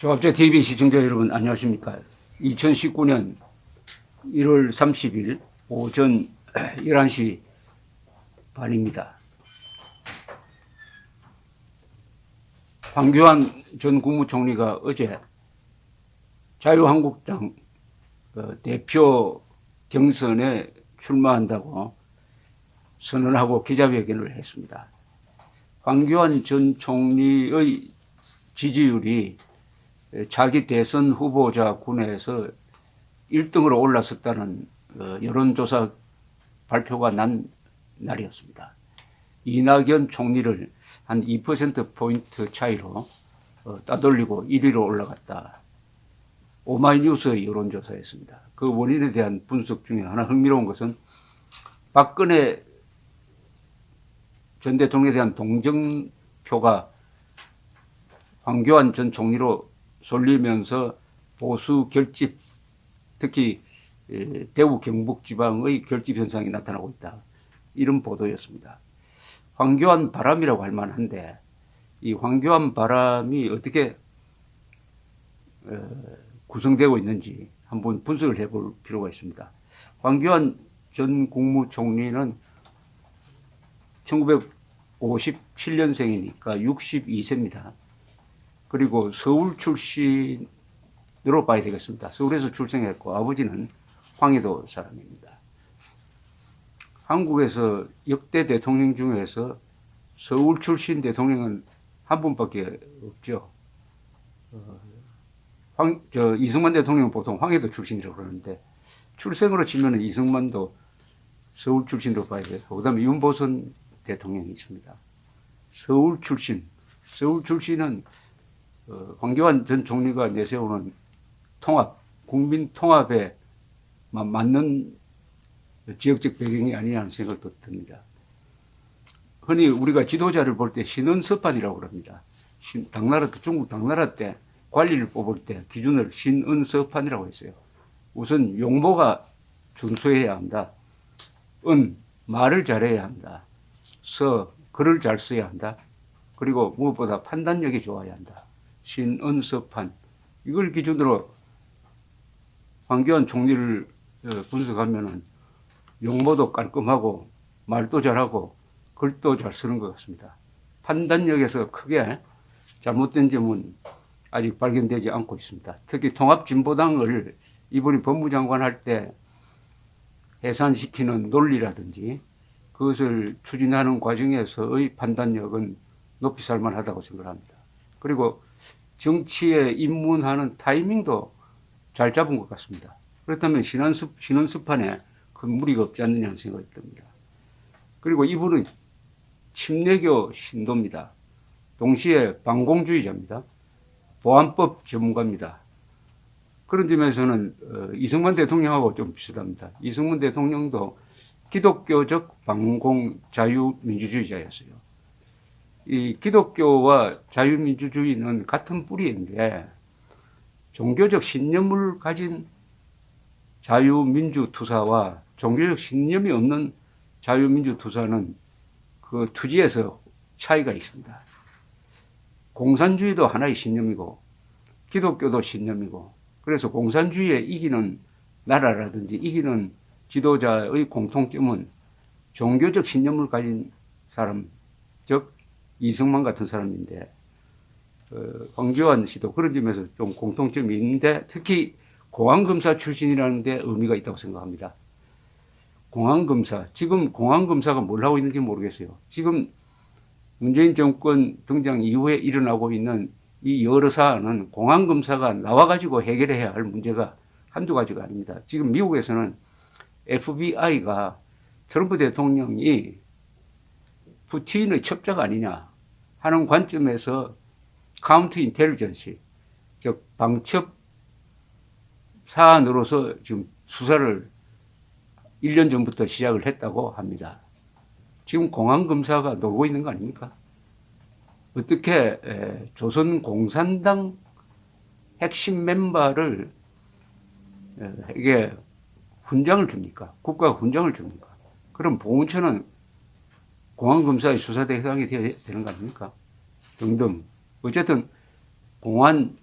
조합제 TV 시청자 여러분 안녕하십니까. 2019년 1월 30일 오전 11시 반입니다. 황교안 전 국무총리가 어제 자유한국당 대표 경선에 출마한다고 선언하고 기자회견을 했습니다. 황교안 전 총리의 지지율이 자기 대선 후보자군에서 1등으로 올랐었다는 여론조사 발표가 난 날이었습니다. 이낙연 총리를 한 2%포인트 차이로 따돌리고 1위로 올라갔다. 오마이뉴스의 여론조사였습니다. 그 원인에 대한 분석 중에 하나 흥미로운 것은 박근혜 전 대통령에 대한 동정표가 황교안 전 총리로 쏠리면서 보수 결집, 특히 대구 경북 지방의 결집 현상이 나타나고 있다. 이런 보도였습니다. 황교안 바람이라고 할 만한데 이 황교안 바람이 어떻게 구성되고 있는지 한번 분석을 해볼 필요가 있습니다. 황교안 전 국무총리는 1957년생이니까 62세입니다. 그리고 서울 출신으로 봐야 되겠습니다. 서울에서 출생했고 아버지는 황해도 사람입니다. 한국에서 역대 대통령 중에서 서울 출신 대통령은 한 분밖에 없죠. 이승만 대통령은 보통 황해도 출신이라고 그러는데 출생으로 치면 이승만도 서울 출신으로 봐야 돼요. 그다음에 윤보선 대통령이 있습니다. 서울 출신. 서울 출신은 황교안 전 총리가 내세우는 통합, 국민 통합에 맞는 지역적 배경이 아니냐는 생각도 듭니다. 흔히 우리가 지도자를 볼 때 신은서판이라고 그럽니다. 당나라 때, 중국 당나라 때 관리를 뽑을 때 기준을 신은서판이라고 했어요. 우선 용모가 준수해야 한다. 말을 잘해야 한다. 글을 잘 써야 한다. 그리고 무엇보다 판단력이 좋아야 한다. 신은서판. 이걸 기준으로 황교안 총리를 분석하면은 용모도 깔끔하고 말도 잘하고 글도 잘 쓰는 것 같습니다. 판단력에서 크게 잘못된 점은 아직 발견되지 않고 있습니다. 특히 통합진보당을 이번에 법무장관 할 때 해산시키는 논리라든지 그것을 추진하는 과정에서의 판단력은 높이 살만하다고 생각합니다. 그리고 정치에 입문하는 타이밍도 잘 잡은 것 같습니다. 그렇다면 신원습판에 큰 무리가 없지 않느냐는 생각이 듭니다. 그리고 이분은 침례교 신도입니다. 동시에 반공주의자입니다. 보안법 전문가입니다. 그런 점에서는 이승만 대통령하고 좀 비슷합니다. 이승만 대통령도 기독교적 반공 자유민주주의자였어요. 이 기독교와 자유민주주의는 같은 뿌리인데 종교적 신념을 가진 자유민주투사와 종교적 신념이 없는 자유민주투사는 그 투지에서 차이가 있습니다. 공산주의도 하나의 신념이고 기독교도 신념이고 그래서 공산주의에 이기는 나라라든지 이기는 지도자의 공통점은 종교적 신념을 가진 사람, 즉 이승만 같은 사람인데 황교안 씨도 그런 점에서 좀 공통점이 있는데 특히 공안검사 출신이라는 데 의미가 있다고 생각합니다. 공안검사, 지금 공안검사가 뭘 하고 있는지 모르겠어요. 지금 문재인 정권 등장 이후에 일어나고 있는 이 여러 사안은 공안검사가 나와가지고 해결해야 할 문제가 한두 가지가 아닙니다. 지금 미국에서는 FBI가 트럼프 대통령이 푸틴의 첩자가 아니냐 하는 관점에서 카운터 인텔리전시, 즉 방첩 사안으로서 지금 수사를 1년 전부터 시작을 했다고 합니다. 지금 공안검사가 놀고 있는 거 아닙니까? 어떻게 조선공산당 핵심 멤버를 이게 훈장을 줍니까? 국가 훈장을 줍니까? 그럼 보훈처는 공안검사의 수사 대상이 되는 거 아닙니까? 등등. 어쨌든 공안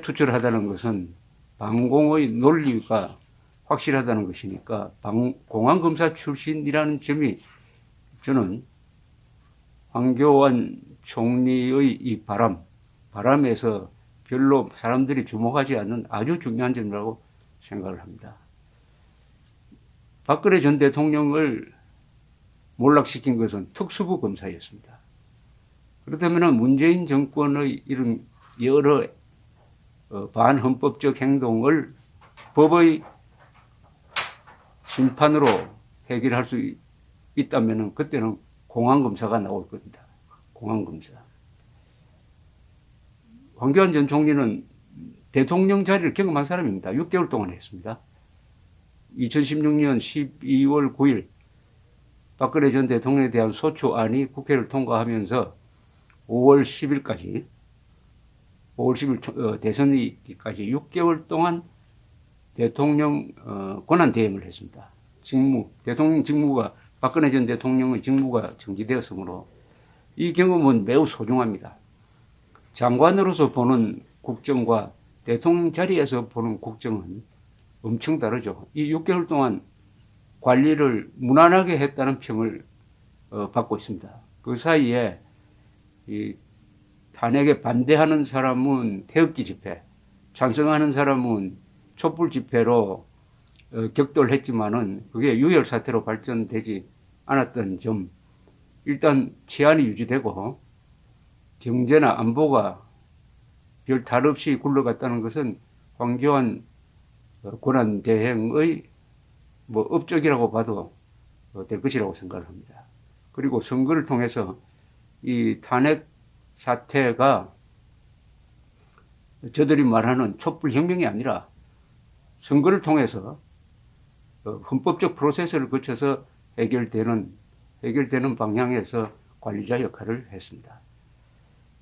투철을 하다는 것은 방공의 논리가 확실하다는 것이니까 공안검사 출신이라는 점이 저는 황교안 총리의 이 바람에서 별로 사람들이 주목하지 않는 아주 중요한 점이라고 생각을 합니다. 박근혜 전 대통령을 몰락시킨 것은 특수부 검사였습니다. 그렇다면 문재인 정권의 이런 여러 반헌법적 행동을 법의 심판으로 해결할 수 있다면 그때는 공안검사가 나올 겁니다. 공안검사. 황교안 전 총리는 대통령 자리를 경험한 사람입니다. 6개월 동안 했습니다. 2016년 12월 9일 박근혜 전 대통령에 대한 소추안이 국회를 통과하면서 5월 10일 대선이기까지 6개월 동안 대통령 권한 대행을 했습니다. 대통령 직무가 박근혜 전 대통령의 직무가 정지되었으므로 이 경험은 매우 소중합니다. 장관으로서 보는 국정과 대통령 자리에서 보는 국정은 엄청 다르죠. 이 6개월 동안 관리를 무난하게 했다는 평을 받고 있습니다. 그 사이에 이 탄핵에 반대하는 사람은 태극기 집회, 찬성하는 사람은 촛불 집회로 격돌했지만은 그게 유혈 사태로 발전되지 않았던 점, 일단 치안이 유지되고 경제나 안보가 별 탈 없이 굴러갔다는 것은 황교안 권한 대행의 업적이라고 봐도 될 것이라고 생각을 합니다. 그리고 선거를 통해서 이 탄핵 사태가 저들이 말하는 촛불혁명이 아니라 선거를 통해서 헌법적 프로세스를 거쳐서 해결되는 방향에서 관리자 역할을 했습니다.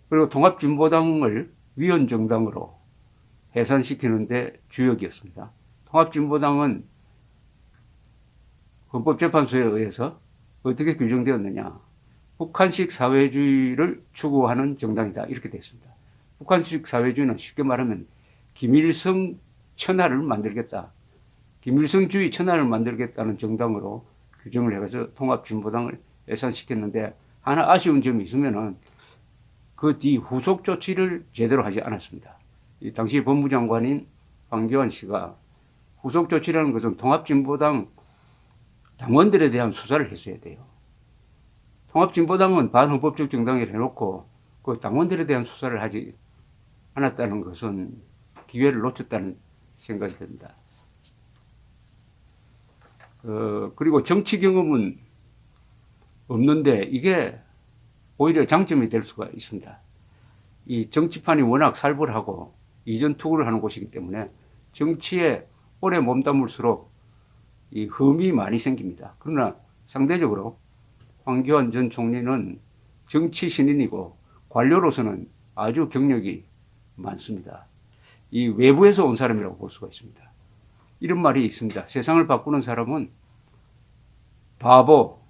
그리고 통합진보당을 위헌정당으로 해산시키는 데 주역이었습니다. 통합진보당은 헌법재판소에 의해서 어떻게 규정되었느냐. 북한식 사회주의를 추구하는 정당이다. 이렇게 됐습니다. 북한식 사회주의는 쉽게 말하면 김일성 천하를 만들겠다. 김일성주의 천하를 만들겠다는 정당으로 규정을 해서 통합진보당을 해산시켰는데 하나 아쉬운 점이 있으면은 그 뒤 후속 조치를 제대로 하지 않았습니다. 이 당시 법무장관인 황교안 씨가 후속 조치라는 것은 통합진보당 당원들에 대한 수사를 했어야 돼요. 통합진보당은 반헌법적 정당이라 해놓고 그 당원들에 대한 수사를 하지 않았다는 것은 기회를 놓쳤다는 생각이 듭니다. 그리고 정치 경험은 없는데 이게 오히려 장점이 될 수가 있습니다. 이 정치판이 워낙 살벌하고 이전 투구를 하는 곳이기 때문에 정치에 오래 몸담을수록 이 흠이 많이 생깁니다. 그러나 상대적으로 황교안 전 총리는 정치 신인이고 관료로서는 아주 경력이 많습니다. 이 외부에서 온 사람이라고 볼 수가 있습니다. 이런 말이 있습니다. 세상을 바꾸는 사람은 바보,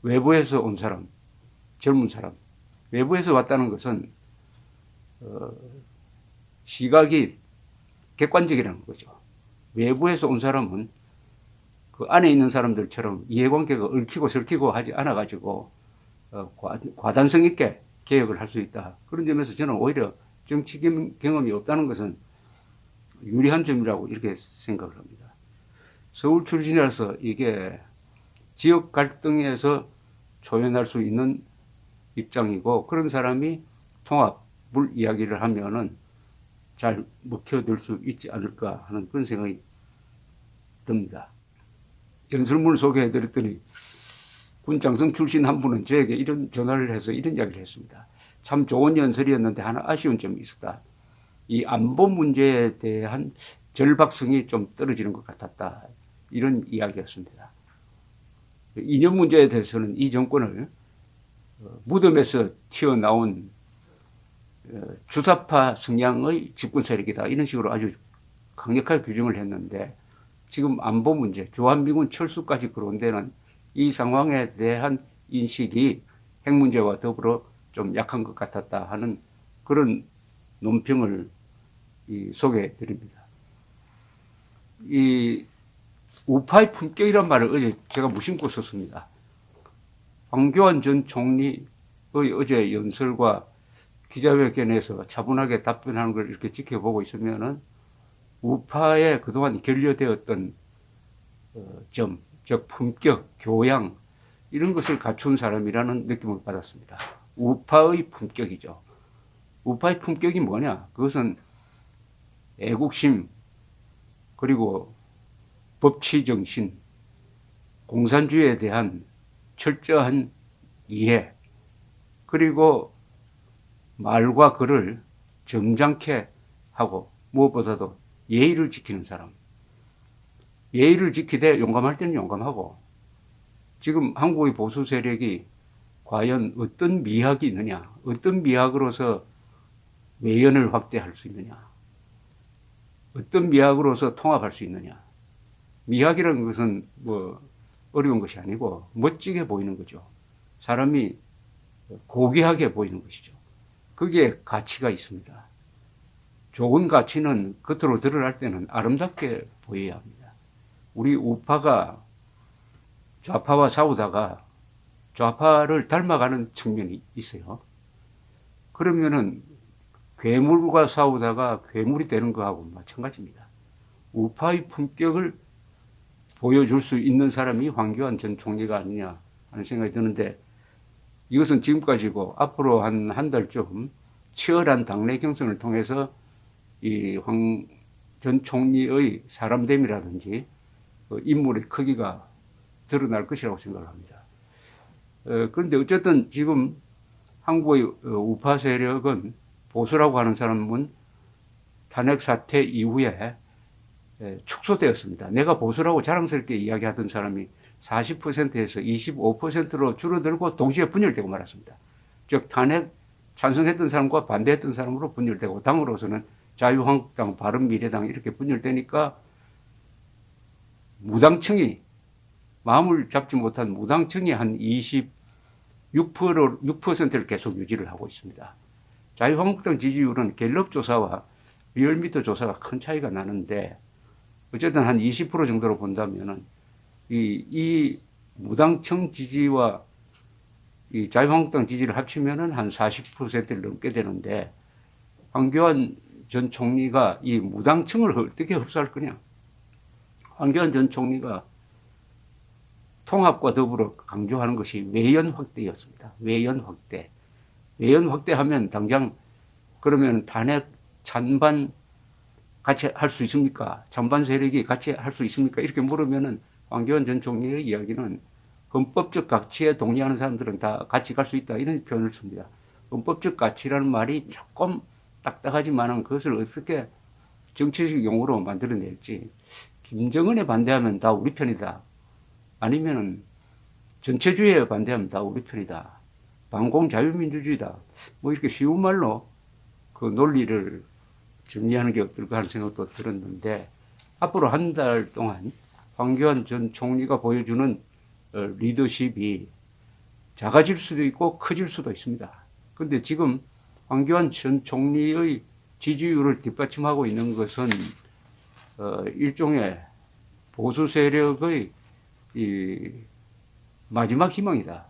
외부에서 온 사람, 젊은 사람. 외부에서 왔다는 것은 시각이 객관적이라는 거죠. 외부에서 온 사람은 그 안에 있는 사람들처럼 이해관계가 얽히고 설키고 하지 않아가지고 과단성 있게 개혁을 할 수 있다. 그런 점에서 저는 오히려 정치 경험이 없다는 것은 유리한 점이라고 이렇게 생각을 합니다. 서울 출신이라서 이게 지역 갈등에서 초연할 수 있는 입장이고 그런 사람이 통합을 이야기를 하면은 잘 먹혀들 수 있지 않을까 하는 그런 생각이 듭니다. 연설문을 소개해드렸더니 군장성 출신 한 분은 저에게 이런 전화를 해서 이런 이야기를 했습니다. 참 좋은 연설이었는데 하나 아쉬운 점이 있었다. 이 안보 문제에 대한 절박성이 좀 떨어지는 것 같았다. 이런 이야기였습니다. 이념 문제에 대해서는 이 정권을 무덤에서 튀어나온 주사파 성향의 집권 세력이다. 이런 식으로 아주 강력하게 규정을 했는데 지금 안보 문제, 주한미군 철수까지 거론되는 이 상황에 대한 인식이 핵 문제와 더불어 좀 약한 것 같았다 하는 그런 논평을 소개해 드립니다. 이 우파의 품격이란 말을 어제 제가 무심코 썼습니다. 황교안 전 총리의 어제 연설과 기자회견에서 차분하게 답변하는 걸 이렇게 지켜보고 있으면은 우파에 그동안 결여되었던 점, 즉 품격, 교양 이런 것을 갖춘 사람이라는 느낌을 받았습니다. 우파의 품격이죠. 우파의 품격이 뭐냐? 그것은 애국심, 그리고 법치정신, 공산주의에 대한 철저한 이해, 그리고 말과 글을 점잖게 하고 무엇보다도 예의를 지키는 사람. 예의를 지키되 용감할 때는 용감하고, 지금 한국의 보수 세력이 과연 어떤 미학이 있느냐, 어떤 미학으로서 외연을 확대할 수 있느냐, 어떤 미학으로서 통합할 수 있느냐. 미학이라는 것은 뭐 어려운 것이 아니고 멋지게 보이는 거죠. 사람이 고귀하게 보이는 것이죠. 거기에 가치가 있습니다. 좋은 가치는 겉으로 드러날 때는 아름답게 보여야 합니다. 우리 우파가 좌파와 싸우다가 좌파를 닮아가는 측면이 있어요. 그러면은 괴물과 싸우다가 괴물이 되는 거하고 마찬가지입니다. 우파의 품격을 보여줄 수 있는 사람이 황교안 전 총리가 아니냐 하는 생각이 드는데, 이것은 지금까지고 앞으로 한 달쯤 치열한 당내 경선을 통해서 이 황 전 총리의 사람됨이라든지 인물의 크기가 드러날 것이라고 생각을 합니다. 그런데 어쨌든 지금 한국의 우파 세력은, 보수라고 하는 사람은 탄핵 사태 이후에 축소되었습니다. 내가 보수라고 자랑스럽게 이야기하던 사람이 40%에서 25%로 줄어들고 동시에 분열되고 말았습니다. 즉 탄핵 찬성했던 사람과 반대했던 사람으로 분열되고, 당으로서는 자유한국당, 바른미래당 이렇게 분열되니까 무당층이, 마음을 잡지 못한 무당층이 한 6%를 계속 유지를 하고 있습니다. 자유한국당 지지율은 갤럽 조사와 리얼미터 조사가 큰 차이가 나는데, 어쨌든 한 20% 정도로 본다면은 이 무당층 지지와 이 자유한국당 지지를 합치면은 한 40%를 넘게 되는데, 황교안 전 총리가 이 무당층을 어떻게 흡수할 거냐? 황교안 전 총리가 통합과 더불어 강조하는 것이 외연 확대였습니다. 외연 확대. 외연 확대하면 당장 그러면 탄핵 찬반 같이 할 수 있습니까? 찬반 세력이 같이 할 수 있습니까? 이렇게 물으면은 황교안 전 총리의 이야기는 헌법적 가치에 동의하는 사람들은 다 같이 갈 수 있다, 이런 표현을 씁니다. 헌법적 가치라는 말이 조금 딱딱하지만은 그것을 어떻게 정치적 용어로 만들어낼지, 김정은에 반대하면 다 우리 편이다, 아니면은 전체주의에 반대하면 다 우리 편이다, 반공 자유민주주의다, 뭐 이렇게 쉬운 말로 그 논리를 정리하는 게 어떨까 하는 생각도 들었는데, 앞으로 한 달 동안 황교안 전 총리가 보여주는 리더십이 작아질 수도 있고 커질 수도 있습니다. 그런데 지금 황교안 전 총리의 지지율을 뒷받침하고 있는 것은 일종의 보수 세력의 이 마지막 희망이다.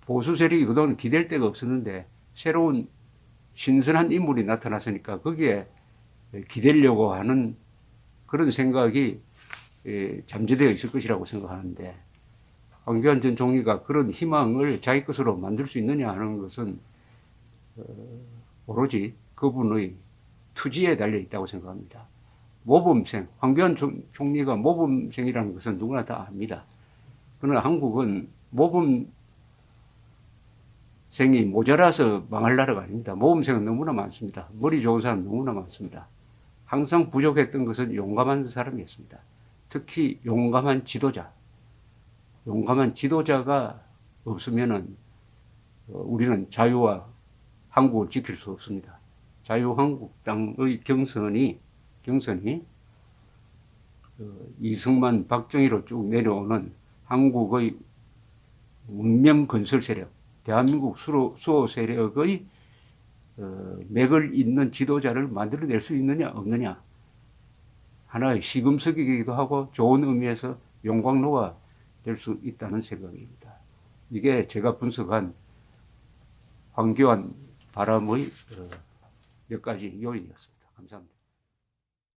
보수 세력이 그동안 기댈 데가 없었는데 새로운 신선한 인물이 나타났으니까 거기에 기대려고 하는 그런 생각이 잠재되어 있을 것이라고 생각하는데, 황교안 전 총리가 그런 희망을 자기 것으로 만들 수 있느냐 하는 것은 오로지 그분의 투지에 달려 있다고 생각합니다. 모범생, 황교안 총리가 모범생이라는 것은 누구나 다 압니다. 그러나 한국은 모범생이 모자라서 망할 나라가 아닙니다. 모범생은 너무나 많습니다. 머리 좋은 사람 너무나 많습니다. 항상 부족했던 것은 용감한 사람이었습니다. 특히 용감한 지도자. 용감한 지도자가 없으면은 우리는 자유와 한국을 지킬 수 없습니다. 자유한국당의 경선이 이승만, 박정희로 쭉 내려오는 한국의 문명 건설 세력, 대한민국 수호 세력의 맥을 잇는 지도자를 만들어낼 수 있느냐 없느냐 하나의 시금석이기도 하고 좋은 의미에서 용광로가 될 수 있다는 생각입니다. 이게 제가 분석한 황교안 바람의 몇 가지 요인이었습니다. 감사합니다.